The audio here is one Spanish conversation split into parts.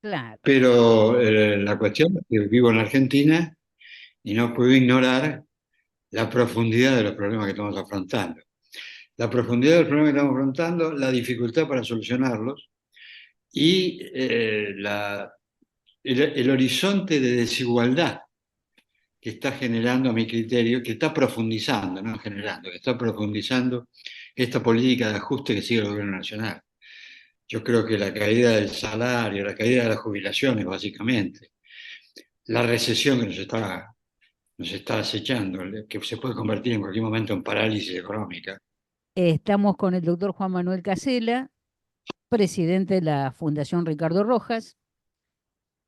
Claro. Pero la cuestión es que vivo en Argentina y no puedo ignorar la profundidad de los problemas que estamos afrontando. La profundidad del problema que estamos afrontando, la dificultad para solucionarlos y el horizonte de desigualdad que está generando, a mi criterio, que está profundizando, no generando, que está profundizando esta política de ajuste que sigue el gobierno nacional. Yo creo que la caída del salario, la caída de las jubilaciones, básicamente, la recesión que nos está acechando, que se puede convertir en cualquier momento en parálisis económica. Estamos con el doctor Juan Manuel Casela, presidente de la Fundación Ricardo Rojas,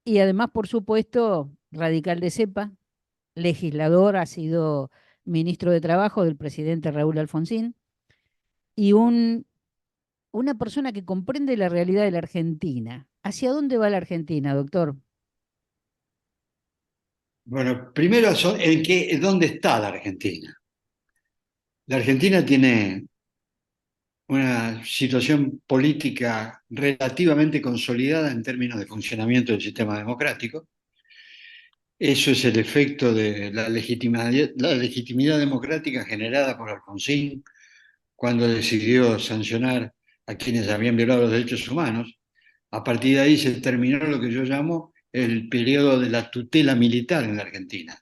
y además, por supuesto, radical de cepa, legislador, ha sido ministro de Trabajo del presidente Raúl Alfonsín, y una persona que comprende la realidad de la Argentina. ¿Hacia dónde va la Argentina, doctor? Bueno, primero, ¿dónde está la Argentina? La Argentina tiene una situación política relativamente consolidada en términos de funcionamiento del sistema democrático. Eso es el efecto de la legitimidad democrática generada por Alfonsín cuando decidió sancionar a quienes habían violado los derechos humanos. A partir de ahí se terminó lo que yo llamo el periodo de la tutela militar en la Argentina.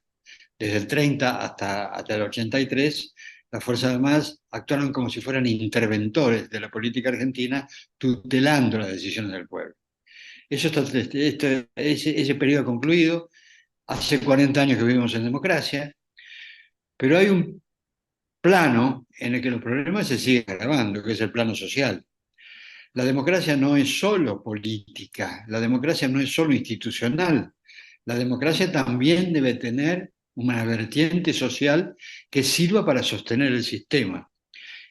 Desde el 30 hasta el 83, las Fuerzas Armadas actuaron como si fueran interventores de la política argentina, tutelando las decisiones del pueblo. Ese periodo ha concluido. Hace 40 años que vivimos en democracia, pero hay un plano en el que los problemas se siguen agravando, que es el plano social. La democracia no es solo política, la democracia no es solo institucional, la democracia también debe tener una vertiente social que sirva para sostener el sistema.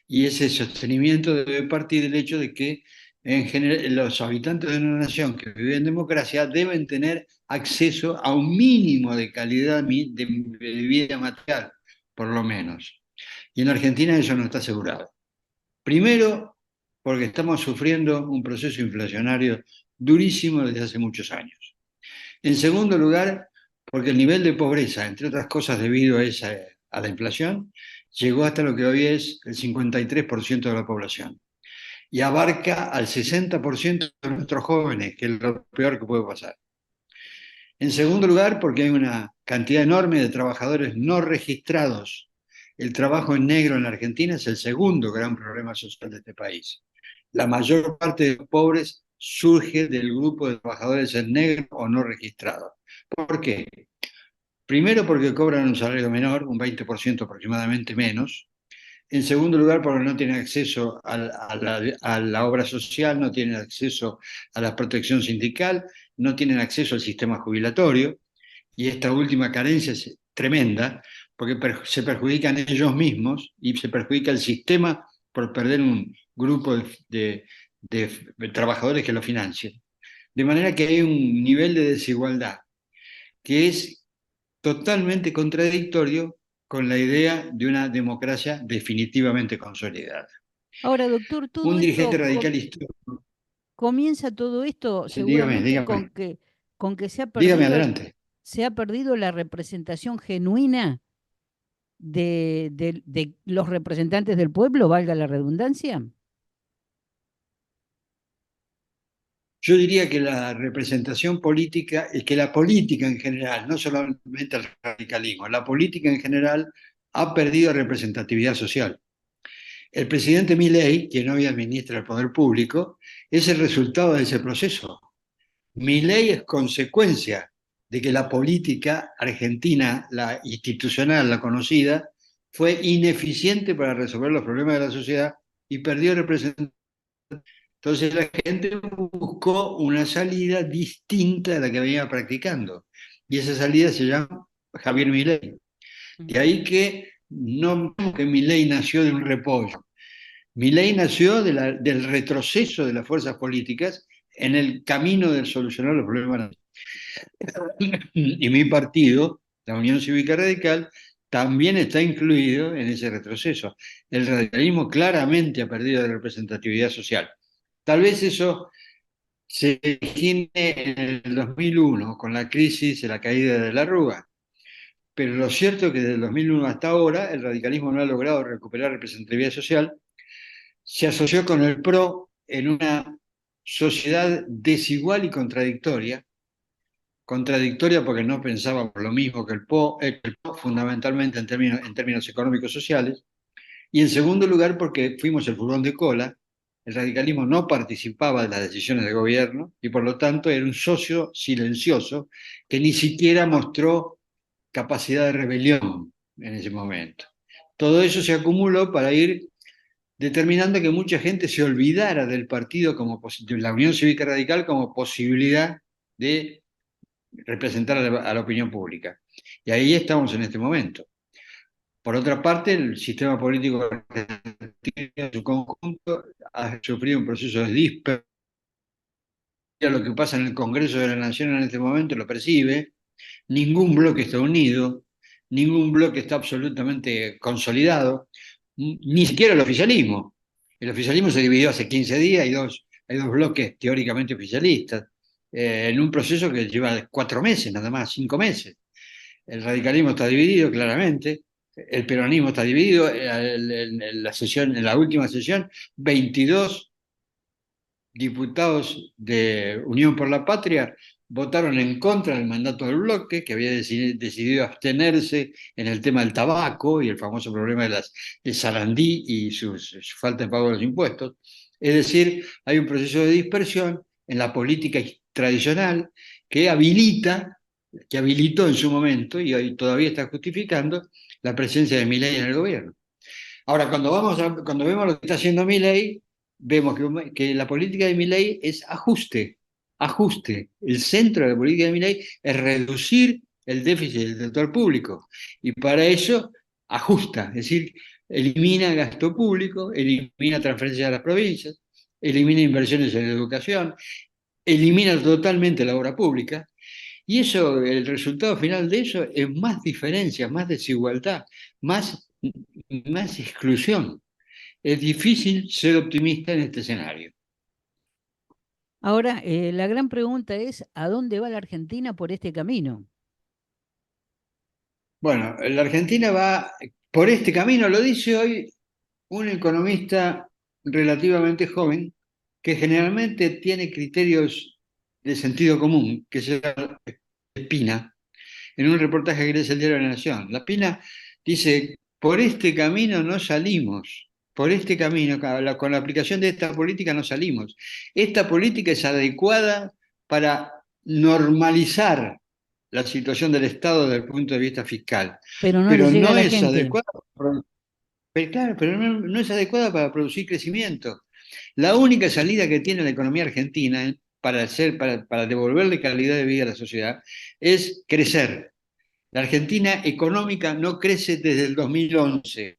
Y ese sostenimiento debe partir del hecho de que en general, los habitantes de una nación que vive en democracia deben tener acceso a un mínimo de calidad de vida material, por lo menos. Y en Argentina eso no está asegurado. Primero, porque estamos sufriendo un proceso inflacionario durísimo desde hace muchos años. En segundo lugar, porque el nivel de pobreza, entre otras cosas debido a la inflación, llegó hasta lo que hoy es el 53% de la población y abarca al 60% de nuestros jóvenes, que es lo peor que puede pasar. En segundo lugar, porque hay una cantidad enorme de trabajadores no registrados. El trabajo en negro en la Argentina es el segundo gran problema social de este país. La mayor parte de los pobres surge del grupo de trabajadores en negro o no registrados. ¿Por qué? Primero porque cobran un salario menor, un 20% aproximadamente menos. En segundo lugar, porque no tienen acceso a la obra social, no tienen acceso a la protección sindical, no tienen acceso al sistema jubilatorio. Y esta última carencia es tremenda, porque se perjudican ellos mismos y se perjudica el sistema por perder un grupo de trabajadores que lo financian. De manera que hay un nivel de desigualdad que es totalmente contradictorio con la idea de una democracia definitivamente consolidada. Ahora, doctor, todo Un dirigente esto radical histórico, comienza todo esto dígame, seguramente dígame, con que dígame adelante. se ha perdido la representación genuina de los representantes del pueblo, valga la redundancia. Yo diría que la representación política, y que la política en general, no solamente el radicalismo, la política en general ha perdido representatividad social. El presidente Milei, quien hoy administra el poder público, es el resultado de ese proceso. Milei es consecuencia de que la política argentina, la institucional, la conocida, fue ineficiente para resolver los problemas de la sociedad y perdió representación. Entonces la gente buscó una salida distinta a la que venía practicando. Y esa salida se llama Javier Milei. De Ujú. ahí que no que Milei nació de un repollo. Milei nació del retroceso de las fuerzas políticas en el camino de solucionar los problemas. Y mi partido, la Unión Cívica Radical, también está incluido en ese retroceso. El radicalismo claramente ha perdido de representatividad social. Tal vez eso se origine en el 2001 con la crisis de la caída de la Rúa. Pero lo cierto es que desde el 2001 hasta ahora el radicalismo no ha logrado recuperar representatividad social, se asoció con el PRO en una sociedad desigual y contradictoria, contradictoria porque no pensábamos lo mismo que el PRO fundamentalmente en términos económicos sociales, y en segundo lugar porque fuimos el furgón de cola, el radicalismo no participaba de las decisiones de gobierno y por lo tanto era un socio silencioso que ni siquiera mostró capacidad de rebelión en ese momento. Todo eso se acumuló para ir determinando que mucha gente se olvidara del partido como de la Unión Cívica Radical como posibilidad de representar a la opinión pública. Y ahí estamos en este momento. Por otra parte, el sistema político en su conjunto ha sufrido un proceso de dispersión. Lo que pasa en el Congreso de la Nación en este momento lo percibe. Ningún bloque está unido, ningún bloque está absolutamente consolidado, ni siquiera el oficialismo. El oficialismo se dividió hace 15 días, hay dos bloques teóricamente oficialistas, en un proceso que lleva 4 meses, nada más, 5 meses. El radicalismo está dividido claramente, el peronismo está dividido, en la última sesión, 22 diputados de Unión por la Patria votaron en contra del mandato del bloque, que había decidido abstenerse en el tema del tabaco y el famoso problema de Sarandí y su falta de pago de los impuestos. Es decir, hay un proceso de dispersión en la política tradicional que habilitó en su momento y hoy todavía está justificando la presencia de Milei en el gobierno. Ahora, cuando vemos lo que está haciendo Milei, vemos que la política de Milei es ajuste, ajuste. El centro de la política de Milei es reducir el déficit del sector público y para eso ajusta, es decir, elimina gasto público, elimina transferencias a las provincias, elimina inversiones en educación, elimina totalmente la obra pública y eso, el resultado final de eso es más diferencia, más desigualdad, más, más exclusión. Es difícil ser optimista en este escenario. Ahora, la gran pregunta es, ¿a dónde va la Argentina por este camino? Bueno, la Argentina va por este camino, lo dice hoy un economista relativamente joven, que generalmente tiene criterios de sentido común, que se llama Espina, en un reportaje que lees el diario de la Nación. La Pina dice, por este camino no salimos, por este camino, con la aplicación de esta política no salimos. Esta política es adecuada para normalizar la situación del Estado desde el punto de vista fiscal, Pero no le pero llega a no la es gente. adecuada, pero claro, pero no es adecuada para producir crecimiento. La única salida que tiene la economía argentina para devolverle calidad de vida a la sociedad es crecer. La Argentina económica no crece desde el 2011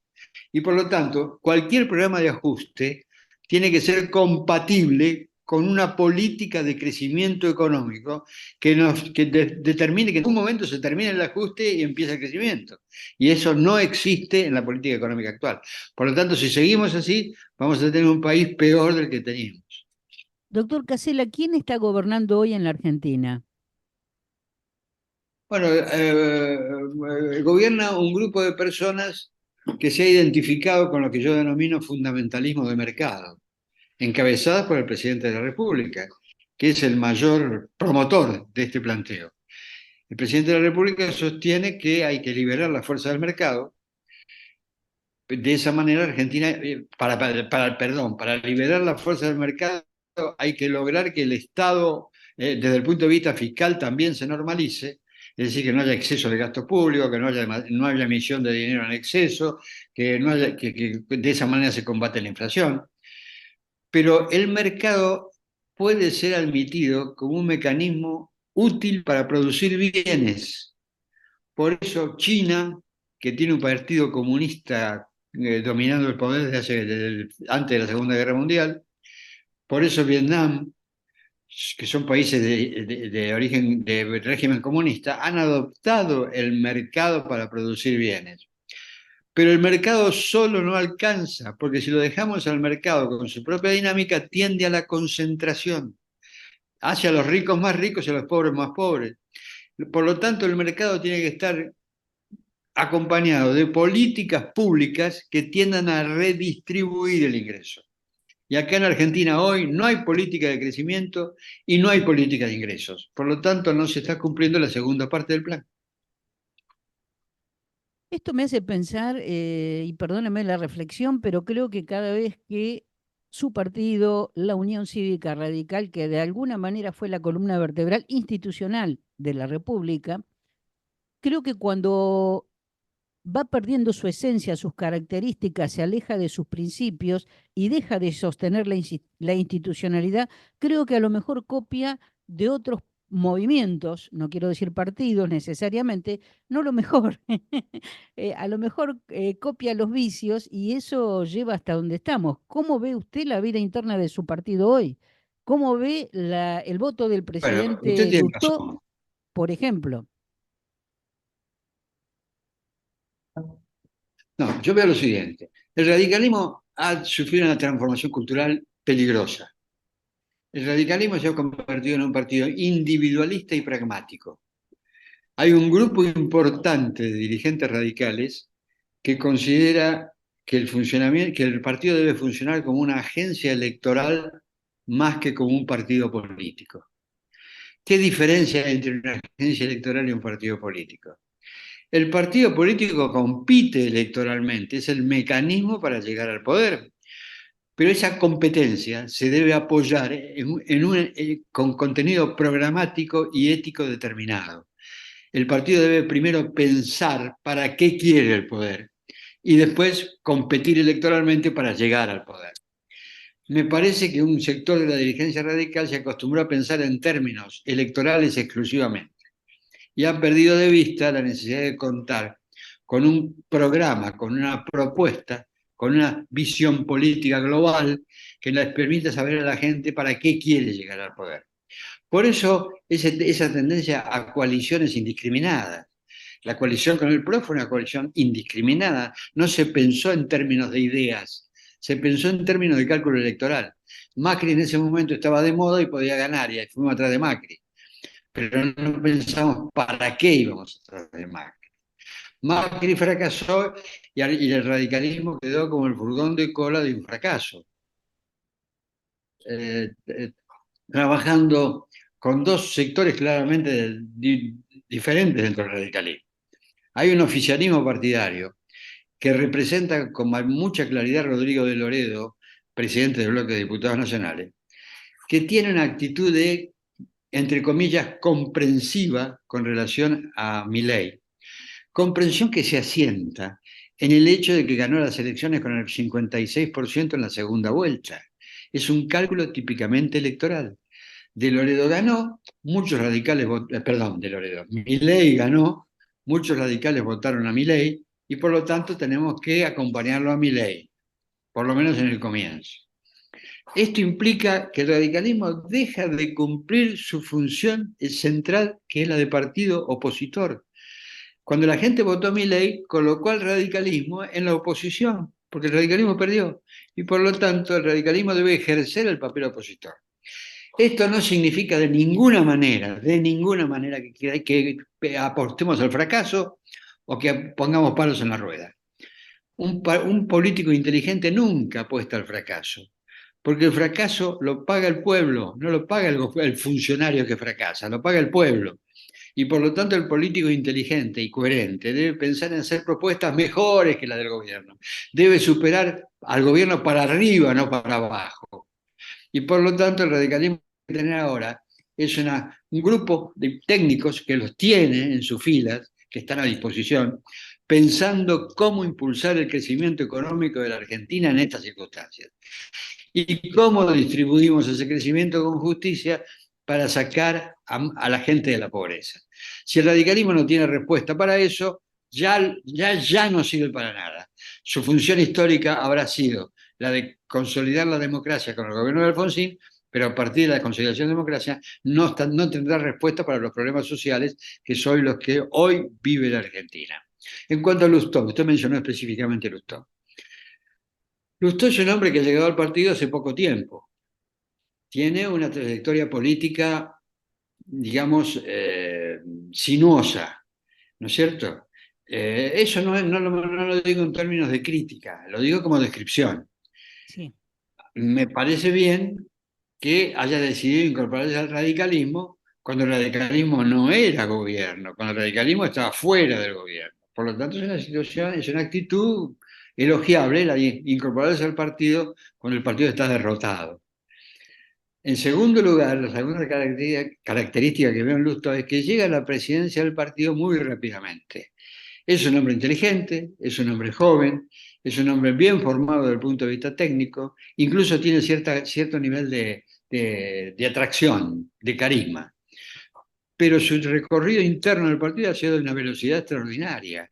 y por lo tanto cualquier programa de ajuste tiene que ser compatible con una política de crecimiento económico que determine que en un momento se termine el ajuste y empieza el crecimiento. Y eso no existe en la política económica actual. Por lo tanto, si seguimos así, vamos a tener un país peor del que teníamos. Doctor Casella, ¿quién está gobernando hoy en la Argentina? Bueno, gobierna un grupo de personas que se ha identificado con lo que yo denomino fundamentalismo de mercado, encabezadas por el presidente de la República, que es el mayor promotor de este planteo. El presidente de la República sostiene que hay que liberar la fuerza del mercado. De esa manera, Argentina, para liberar la fuerza del mercado, hay que lograr que el Estado, desde el punto de vista fiscal, también se normalice, es decir, que no haya exceso de gasto público, que no haya emisión de dinero en exceso, que, no haya, que de esa manera se combate la inflación. Pero el mercado puede ser admitido como un mecanismo útil para producir bienes. Por eso China, que tiene un partido comunista dominando el poder desde antes de la Segunda Guerra Mundial, por eso Vietnam, que son países de origen de régimen comunista, han adoptado el mercado para producir bienes. Pero el mercado solo no alcanza, porque si lo dejamos al mercado con su propia dinámica, tiende a la concentración. hace a los ricos más ricos y a los pobres más pobres. Por lo tanto, el mercado tiene que estar acompañado de políticas públicas que tiendan a redistribuir el ingreso. Y acá en Argentina hoy no hay política de crecimiento y no hay política de ingresos. Por lo tanto, no se está cumpliendo la segunda parte del plan. Esto me hace pensar, y perdóneme la reflexión, pero creo que cada vez que su partido, la Unión Cívica Radical, que de alguna manera fue la columna vertebral institucional de la República, creo que cuando va perdiendo su esencia, sus características, se aleja de sus principios y deja de sostener la institucionalidad, creo que a lo mejor copia de otros movimientos, no quiero decir partidos necesariamente, no lo mejor, a lo mejor copia los vicios y eso lleva hasta donde estamos. ¿Cómo ve usted la vida interna de su partido hoy? ¿Cómo ve el voto del Bueno, usted presidente tiene Lustó, razón. por ejemplo? No, yo veo lo siguiente. El radicalismo ha sufrido una transformación cultural peligrosa. El radicalismo se ha convertido en un partido individualista y pragmático. Hay un grupo importante de dirigentes radicales que considera que que el partido debe funcionar como una agencia electoral más que como un partido político. ¿Qué diferencia hay entre una agencia electoral y un partido político? El partido político compite electoralmente, es el mecanismo para llegar al poder, pero esa competencia se debe apoyar con contenido programático y ético determinado. El partido debe primero pensar para qué quiere el poder y después competir electoralmente para llegar al poder. Me parece que un sector de la dirigencia radical se acostumbró a pensar en términos electorales exclusivamente y ha perdido de vista la necesidad de contar con un programa, con una propuesta, con una visión política global que les permita saber a la gente para qué quiere llegar al poder. Por eso esa tendencia a coaliciones indiscriminadas. La coalición con el PRO fue una coalición indiscriminada, no se pensó en términos de ideas, se pensó en términos de cálculo electoral. Macri en ese momento estaba de moda y podía ganar, y fuimos atrás de Macri, pero no pensamos para qué íbamos atrás de Macri. Macri fracasó y el radicalismo quedó como el furgón de cola de un fracaso. Eh, eh, Trabajando con dos sectores claramente diferentes dentro del radicalismo. Hay un oficialismo partidario que representa con mucha claridad Rodrigo de Loredo, presidente del bloque de diputados nacionales, que tiene una actitud de, entre comillas, comprensiva con relación a Milei. Comprensión que se asienta en el hecho de que ganó las elecciones con el 56% en la segunda vuelta. Es un cálculo típicamente electoral. De Loredo ganó, muchos radicales, perdón, de Loredo, Milei ganó, muchos radicales votaron a Milei y por lo tanto tenemos que acompañarlo a Milei, por lo menos en el comienzo. Esto implica que el radicalismo deja de cumplir su función central, que es la de partido opositor. Cuando la gente votó a Milei, colocó al radicalismo en la oposición, porque el radicalismo perdió, y por lo tanto el radicalismo debe ejercer el papel opositor. Esto no significa de ninguna manera que apostemos al fracaso o que pongamos palos en la rueda. Un político inteligente nunca apuesta al fracaso, porque el fracaso lo paga el pueblo, no lo paga el funcionario que fracasa, lo paga el pueblo. Y por lo tanto el político inteligente y coherente debe pensar en hacer propuestas mejores que las del gobierno. Debe superar al gobierno para arriba, no para abajo. Y por lo tanto el radicalismo que tener ahora es un grupo de técnicos que los tiene en sus filas, que están a disposición, pensando cómo impulsar el crecimiento económico de la Argentina en estas circunstancias. Y cómo distribuimos ese crecimiento con justicia para sacar a la gente de la pobreza. Si el radicalismo no tiene respuesta para eso, ya no sirve para nada. Su función histórica habrá sido la de consolidar la democracia con el gobierno de Alfonsín, pero a partir de la consolidación de la democracia no tendrá respuesta para los problemas sociales que son los que hoy vive la Argentina. En cuanto a Lustó, usted mencionó específicamente Lustó. Lustó es un hombre que ha llegado al partido hace poco tiempo. tiene una trayectoria política, digamos, sinuosa, ¿no es cierto? Eso no lo digo en términos de crítica, lo digo como descripción. Sí, Me parece bien que haya decidido incorporarse al radicalismo cuando el radicalismo no era gobierno, cuando el radicalismo estaba fuera del gobierno. Por lo tanto, es una situación, es una actitud elogiable la de incorporarse al partido cuando el partido está derrotado. En segundo lugar, la segunda característica que veo en Lustó es que llega a la presidencia del partido muy rápidamente. Es un hombre inteligente, es un hombre joven, es un hombre bien formado desde el punto de vista técnico, incluso tiene cierto nivel de atracción, de carisma. Pero su recorrido interno del partido ha sido de una velocidad extraordinaria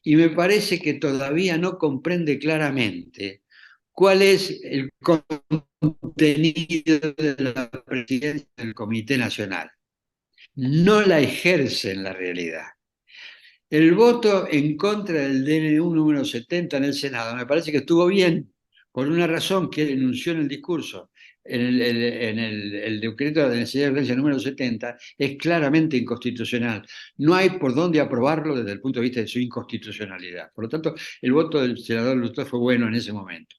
y me parece que todavía no comprende claramente cuál es el contenido de la presidencia del Comité Nacional. No la ejerce en la realidad. El voto en contra del DNU número 70 en el Senado me parece que estuvo bien por una razón que él enunció en el discurso. El decreto de necesidad de urgencia número 70 es claramente inconstitucional. No hay por dónde aprobarlo desde el punto de vista de su inconstitucionalidad. Por lo tanto, el voto del senador Lustó fue bueno en ese momento.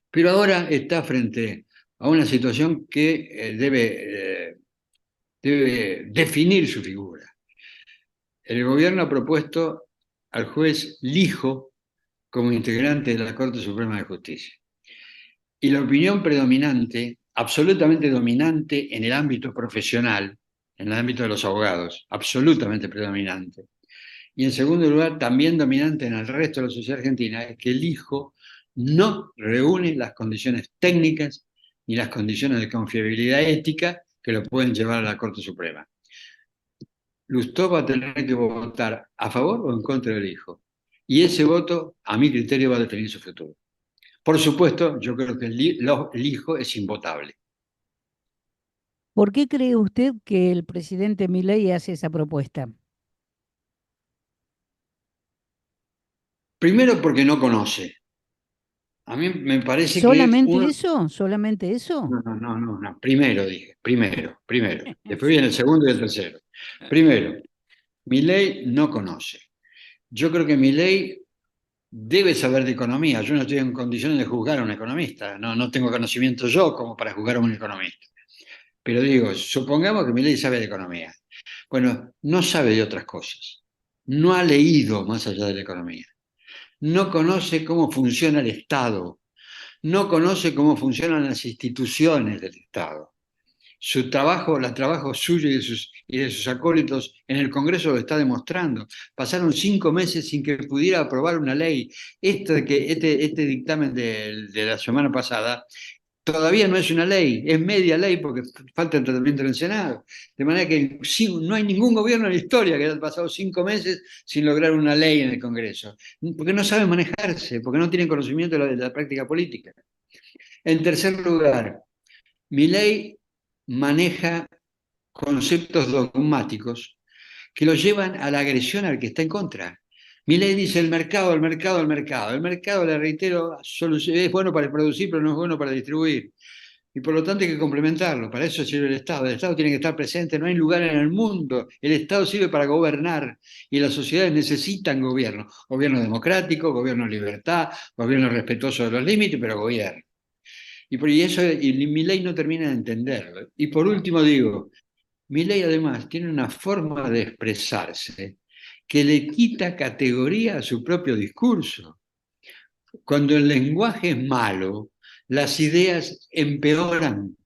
Pero ahora está frente a una situación que debe definir su figura. El gobierno ha propuesto al juez Lijo como integrante de la Corte Suprema de Justicia. Y la opinión predominante, absolutamente dominante en el ámbito profesional, en el ámbito de los abogados, absolutamente predominante. Y en segundo lugar, también dominante en el resto de la sociedad argentina, es que Lijo no reúne las condiciones técnicas ni las condiciones de confiabilidad ética que lo pueden llevar a la Corte Suprema. Lustó va a tener que votar a favor o en contra del hijo. Y ese voto, a mi criterio, va a definir su futuro. Por supuesto, yo creo que el hijo es invotable. ¿por qué cree usted que el presidente Milei hace esa propuesta? Primero porque no conoce. A mí me parece que ¿Solamente uno... eso? ¿Solamente eso? No. Primero dije, primero. Después viene el segundo y el tercero. Primero, Milei no conoce. Yo creo que Milei debe saber de economía. Yo no estoy en condiciones de juzgar a un economista. No tengo conocimiento yo como para juzgar a un economista. Pero digo, supongamos que Milei sabe de economía. Bueno, no sabe de otras cosas. No ha leído más allá de la economía. No conoce cómo funciona el Estado. No conoce cómo funcionan las instituciones del Estado. Su trabajo, el trabajo suyo y de sus acólitos en el Congreso lo está demostrando. Pasaron 5 meses sin que pudiera aprobar una ley. Este dictamen de la semana pasada todavía no es una ley, es media ley porque falta el tratamiento en el Senado. De manera que no hay ningún gobierno en la historia que haya pasado 5 meses sin lograr una ley en el Congreso, porque no saben manejarse, porque no tienen conocimiento de la práctica política. En tercer lugar, mi ley maneja conceptos dogmáticos que lo llevan a la agresión al que está en contra. Milei dice el mercado, el mercado, el mercado. El mercado, le reitero, es bueno para producir, pero no es bueno para distribuir. Y por lo tanto hay que complementarlo. Para eso sirve el Estado. El Estado tiene que estar presente. No hay lugar en el mundo. El Estado sirve para gobernar y las sociedades necesitan gobierno. Gobierno democrático, gobierno de libertad, gobierno respetuoso de los límites, pero gobierno. Y mi ley no termina de entenderlo. Y por último digo, mi ley además tiene una forma de expresarse que le quita categoría a su propio discurso. Cuando el lenguaje es malo, las ideas empeoran.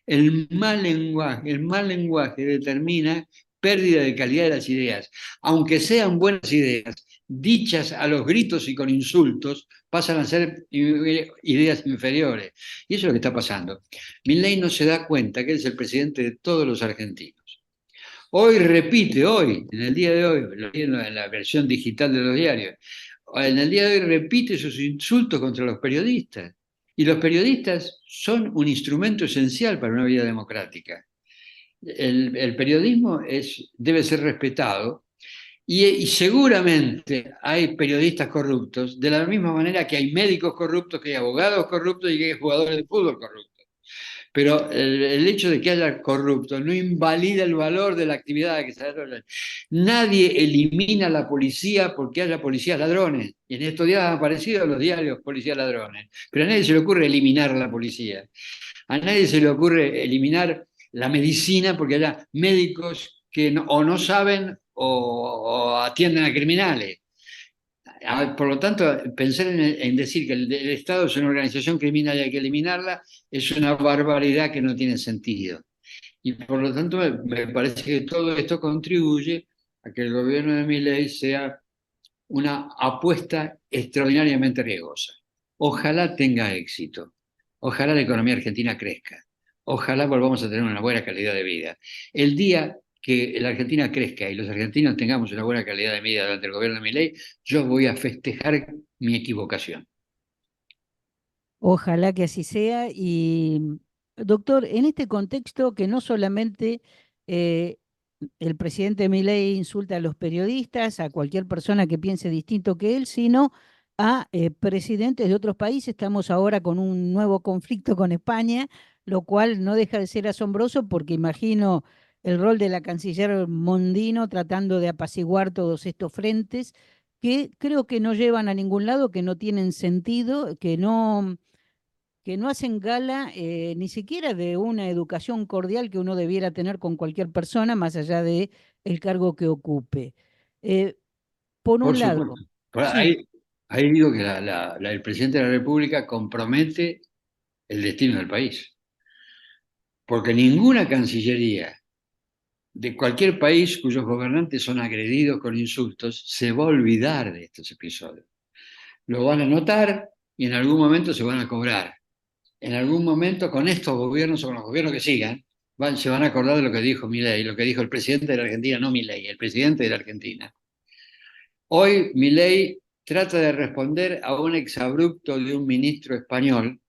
El mal lenguaje determina pérdida de calidad de las ideas. Aunque sean buenas ideas, dichas a los gritos y con insultos, pasan a ser ideas inferiores. Y eso es lo que está pasando. Milei no se da cuenta que es el presidente de todos los argentinos. En el día de hoy, lo vi en la versión digital de los diarios, en el día de hoy repite sus insultos contra los periodistas. Y los periodistas son un instrumento esencial para una vida democrática. El periodismo debe ser respetado y seguramente hay periodistas corruptos, de la misma manera que hay médicos corruptos, que hay abogados corruptos y que hay jugadores de fútbol corruptos. Pero el hecho de que haya corrupto no invalida el valor de la actividad que se desarrolla. Nadie elimina a la policía porque haya policías ladrones. Y en estos días han aparecido los diarios policías ladrones. Pero a nadie se le ocurre eliminar a la policía. A nadie se le ocurre eliminar la medicina porque haya médicos que o no saben o atienden a criminales. Por lo tanto, pensar en decir que el Estado es una organización criminal y hay que eliminarla es una barbaridad que no tiene sentido. Y por lo tanto, me parece que todo esto contribuye a que el gobierno de Milei sea una apuesta extraordinariamente riesgosa. Ojalá tenga éxito. Ojalá la economía argentina crezca. Ojalá volvamos a tener una buena calidad de vida. El día que la Argentina crezca y los argentinos tengamos una buena calidad de vida durante el gobierno de Milei, yo voy a festejar mi equivocación. Ojalá que así sea. Y, doctor, en este contexto que no solamente eh, el presidente Milei insulta a los periodistas, a cualquier persona que piense distinto que él, sino a presidentes de otros países. Estamos ahora con un nuevo conflicto con España, lo cual no deja de ser asombroso porque imagino el rol de la canciller Mondino tratando de apaciguar todos estos frentes que creo que no llevan a ningún lado, que no tienen sentido, que no hacen gala ni siquiera de una educación cordial que uno debiera tener con cualquier persona, más allá de el cargo que ocupe. Eh, por Por un lado, supuesto. Por sí, ahí digo que el presidente de la República compromete el destino del país. Porque ninguna cancillería de cualquier país cuyos gobernantes son agredidos con insultos se va a olvidar de estos episodios. Lo van a notar y en algún momento se van a cobrar. En algún momento con estos gobiernos o con los gobiernos que sigan, se van a acordar de lo que dijo Milei, lo que dijo el presidente de la Argentina, no Milei, el presidente de la Argentina. Hoy Milei trata de responder a un exabrupto de un ministro español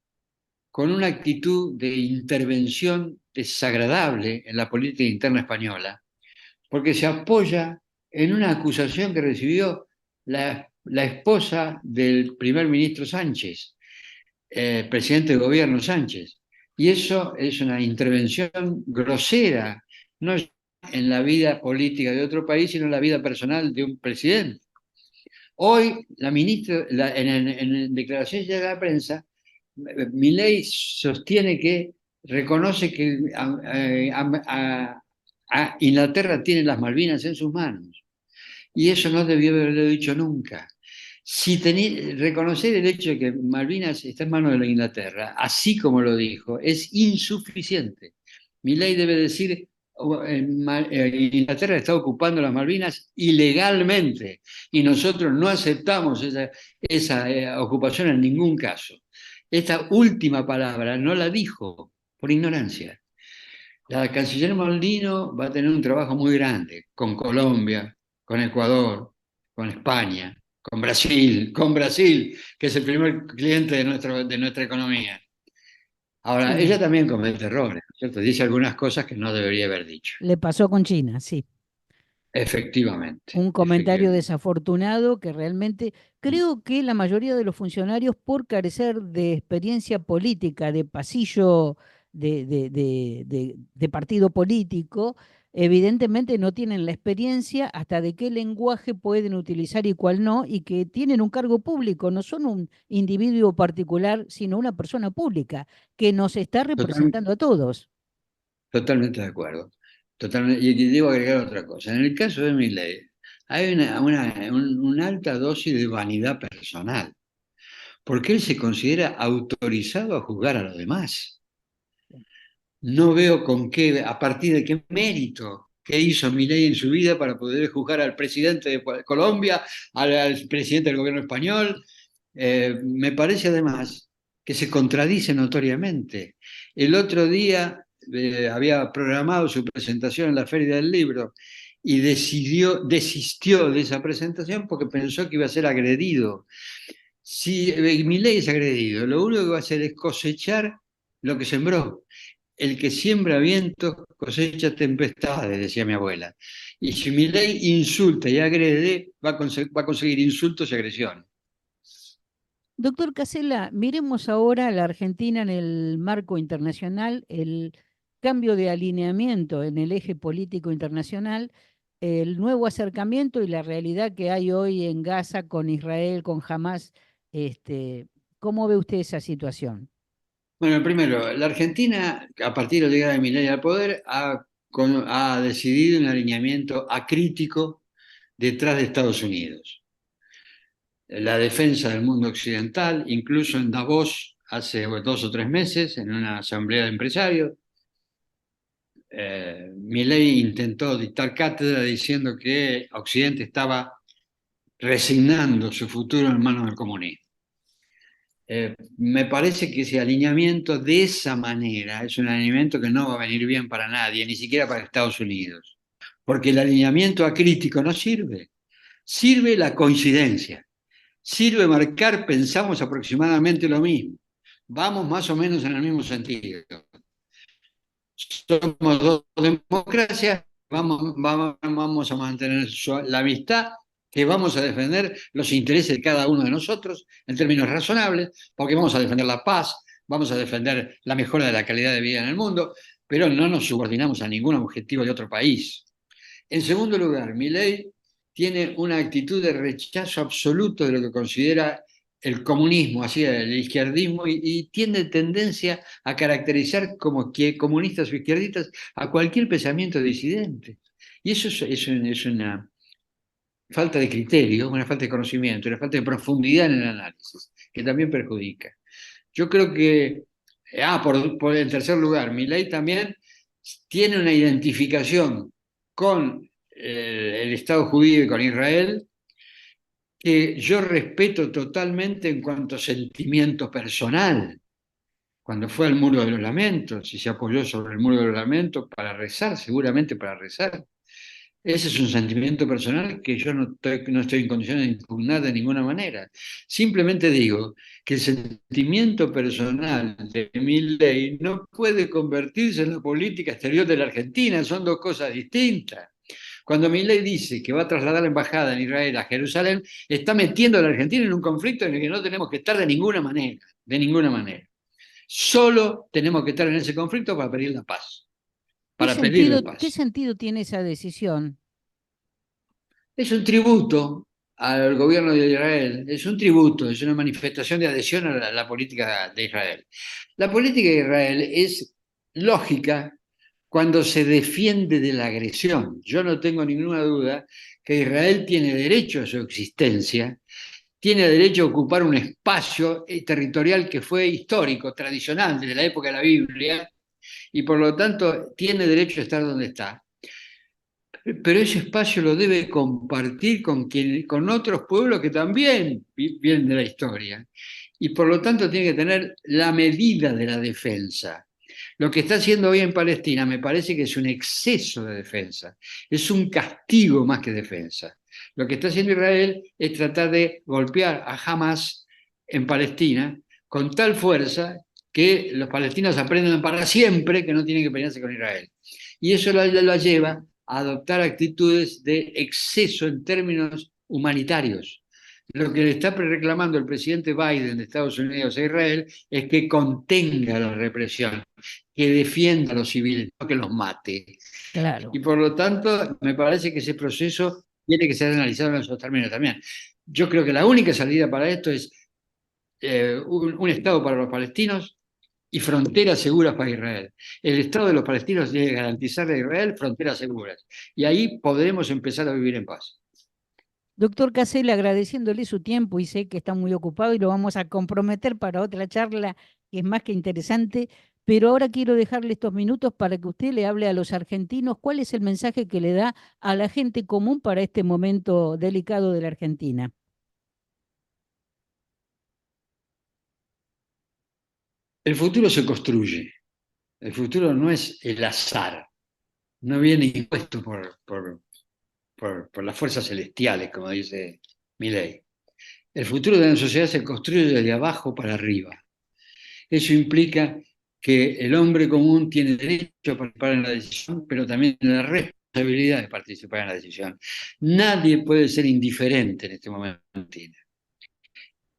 con una actitud de intervención desagradable en la política interna española, porque se apoya en una acusación que recibió la esposa del primer ministro Sánchez, presidente del gobierno Sánchez. Y eso es una intervención grosera, no en la vida política de otro país, sino en la vida personal de un presidente. Hoy, la ministra, en declaraciones de la prensa, Milei sostiene que reconoce que Inglaterra tiene las Malvinas en sus manos. Y eso no debió haberlo dicho nunca. Si reconocer el hecho de que Malvinas está en manos de la Inglaterra, así como lo dijo, es insuficiente. Milei debe decir, Inglaterra está ocupando las Malvinas ilegalmente y nosotros no aceptamos esa ocupación en ningún caso. Esta última palabra no la dijo por ignorancia. La canciller Moldino va a tener un trabajo muy grande con Colombia, con Ecuador, con España, con Brasil, que es el primer cliente de nuestra economía. Ahora, ella sí, también comete errores, ¿no es cierto? Dice algunas cosas que no debería haber dicho. le pasó con China, sí. Efectivamente, Un comentario efectivamente. desafortunado que realmente creo que la mayoría de los funcionarios, por carecer de experiencia política, de pasillo, de partido político, evidentemente no tienen la experiencia hasta de qué lenguaje pueden utilizar y cuál no, y que tienen un cargo público, no son un individuo particular, sino una persona pública que nos está Total- representando a todos. Totalmente de acuerdo. Totalmente, y debo agregar otra cosa. En el caso de Milei, hay una alta dosis de vanidad personal, porque él se considera autorizado a juzgar a los demás. No veo con qué, a partir de qué mérito, qué hizo Milei en su vida para poder juzgar al presidente de Colombia, al presidente del gobierno español. Me parece además que se contradice notoriamente. El otro día había programado su presentación en la Feria del Libro y desistió de esa presentación porque pensó que iba a ser agredido. Si Milei es agredido, lo único que va a hacer es cosechar lo que sembró. El que siembra vientos cosecha tempestades, decía mi abuela. Y si Milei insulta y agrede, va a conseguir insultos y agresiones. Doctor Casella, miremos ahora a la Argentina en el marco internacional, el cambio de alineamiento en el eje político internacional, el nuevo acercamiento y la realidad que hay hoy en Gaza con Israel, con Hamas. Este, ¿Cómo ve usted esa situación? Bueno, primero, la Argentina, a partir de la llegada de Milei al poder, ha decidido un alineamiento acrítico detrás de Estados Unidos. La defensa del mundo occidental, incluso en Davos, hace 2 o 3 meses, en una asamblea de empresarios, Milei intentó dictar cátedra diciendo que Occidente estaba resignando su futuro en manos del comunismo. Me parece que ese alineamiento de esa manera es un alineamiento que no va a venir bien para nadie, ni siquiera para Estados Unidos, porque el alineamiento acrítico no sirve, sirve la coincidencia, sirve marcar, pensamos aproximadamente lo mismo, vamos más o menos en el mismo sentido. Somos dos democracias, vamos a mantener la amistad, que vamos a defender los intereses de cada uno de nosotros en términos razonables, porque vamos a defender la paz, vamos a defender la mejora de la calidad de vida en el mundo, pero no nos subordinamos a ningún objetivo de otro país. En segundo lugar, Milei tiene una actitud de rechazo absoluto de lo que considera el comunismo, así el izquierdismo, y tiene tendencia a caracterizar como que comunistas o izquierdistas a cualquier pensamiento disidente. Y eso es una falta de criterio, una falta de conocimiento, una falta de profundidad en el análisis, que también perjudica. Yo creo que, en tercer lugar, Milei también tiene una identificación con el Estado judío y con Israel que yo respeto totalmente en cuanto a sentimiento personal. Cuando fue al Muro de los Lamentos y se apoyó sobre el Muro de los Lamentos para rezar, seguramente para rezar. Ese es un sentimiento personal que yo no estoy en condiciones de impugnar de ninguna manera. Simplemente digo que el sentimiento personal de Milei no puede convertirse en la política exterior de la Argentina, son dos cosas distintas. Cuando Milei dice que va a trasladar la embajada en Israel a Jerusalén, está metiendo a la Argentina en un conflicto en el que no tenemos que estar de ninguna manera, de ninguna manera. Solo tenemos que estar en ese conflicto para pedir la paz, para pedir la Qué paz. sentido tiene esa decisión? Es un tributo al gobierno de Israel, es un tributo, es una manifestación de adhesión a la política de Israel. La política de Israel es lógica cuando se defiende de la agresión. Yo no tengo ninguna duda que Israel tiene derecho a su existencia, tiene derecho a ocupar un espacio territorial que fue histórico, tradicional, desde la época de la Biblia, y por lo tanto tiene derecho a estar donde está, pero ese espacio lo debe compartir con otros pueblos que también vienen de la historia. Y por lo tanto tiene que tener la medida de la defensa. Lo que está haciendo hoy en Palestina me parece que es un exceso de defensa, es un castigo más que defensa. Lo que está haciendo Israel es tratar de golpear a Hamas en Palestina con tal fuerza que los palestinos aprendan para siempre que no tienen que pelearse con Israel. Y eso lo lleva a adoptar actitudes de exceso en términos humanitarios. Lo que le está reclamando el presidente Biden de Estados Unidos a Israel es que contenga la represión, que defienda a los civiles, no que los mate. Y Claro. por lo tanto, me parece que ese proceso tiene que ser analizado en esos términos también. Yo creo que la única salida para esto es un Estado para los palestinos y fronteras seguras para Israel. El Estado de los palestinos debe garantizarle a Israel fronteras seguras. Y ahí podremos empezar a vivir en paz. Doctor Casella, agradeciéndole su tiempo y sé que está muy ocupado y lo vamos a comprometer para otra charla que es más que interesante, pero ahora quiero dejarle estos minutos para que usted le hable a los argentinos cuál es el mensaje que le da a la gente común para este momento delicado de la Argentina. El futuro se construye. El futuro no es el azar. No viene impuesto por las fuerzas celestiales, como dice Milley. El futuro de la sociedad se construye de abajo para arriba. Eso implica que el hombre común tiene derecho a participar en la decisión, pero también la responsabilidad de participar en la decisión. Nadie puede ser indiferente en este momento.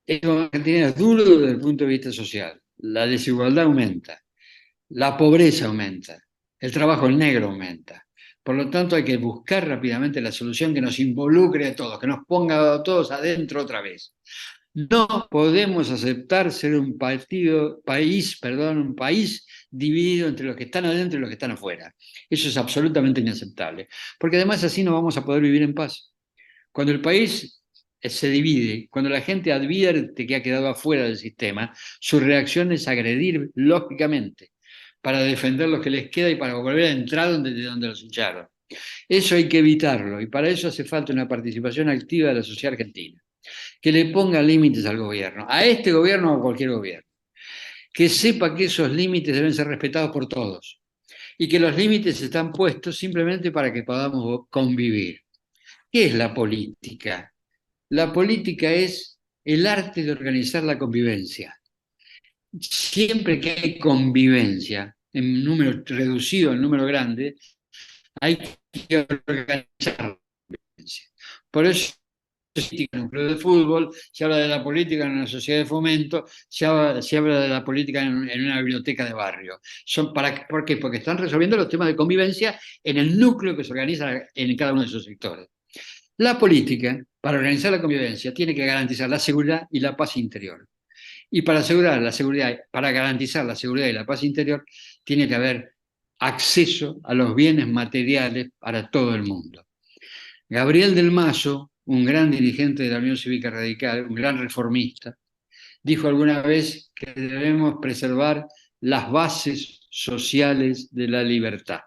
Esto en Argentina es duro desde el punto de vista social. La desigualdad aumenta, la pobreza aumenta, el trabajo en negro aumenta. Por lo tanto, hay que buscar rápidamente la solución que nos involucre a todos, que nos ponga a todos adentro otra vez. No podemos aceptar ser un país dividido entre los que están adentro y los que están afuera. Eso es absolutamente inaceptable, porque además así no vamos a poder vivir en paz. Cuando el país se divide, cuando la gente advierte que ha quedado afuera del sistema, su reacción es agredir lógicamente para defender lo que les queda y para volver a entrar de donde los echaron. Eso hay que evitarlo y para eso hace falta una participación activa de la sociedad argentina, que le ponga límites al gobierno, a este gobierno o a cualquier gobierno, que sepa que esos límites deben ser respetados por todos y que los límites están puestos simplemente para que podamos convivir. ¿Qué es la política? La política es el arte de organizar la convivencia. Siempre que hay convivencia, en número reducido, en número grande, hay que organizar la convivencia. Por eso en un club de fútbol, se habla de la política en una sociedad de fomento, se habla de la política en una biblioteca de barrio. ¿Por qué? Porque están resolviendo los temas de convivencia en el núcleo que se organiza en cada uno de esos sectores. La política, para organizar la convivencia, tiene que garantizar la seguridad y la paz interior. Y para asegurar la seguridad, para garantizar la seguridad y la paz interior, tiene que haber acceso a los bienes materiales para todo el mundo. Gabriel del Mazo, un gran dirigente de la Unión Cívica Radical, un gran reformista, dijo alguna vez que debemos preservar las bases sociales de la libertad.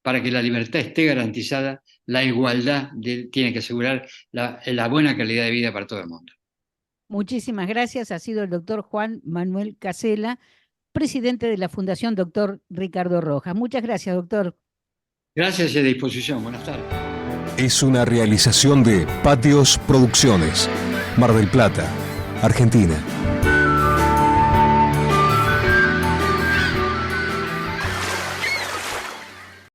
Para que la libertad esté garantizada, la igualdad tiene que asegurar la buena calidad de vida para todo el mundo. Muchísimas gracias. Ha sido el doctor Juan Manuel Casela, presidente de la Fundación Doctor Ricardo Rojas. Muchas gracias, doctor. Gracias y a disposición. Buenas tardes. Es una realización de Patios Producciones, Mar del Plata, Argentina.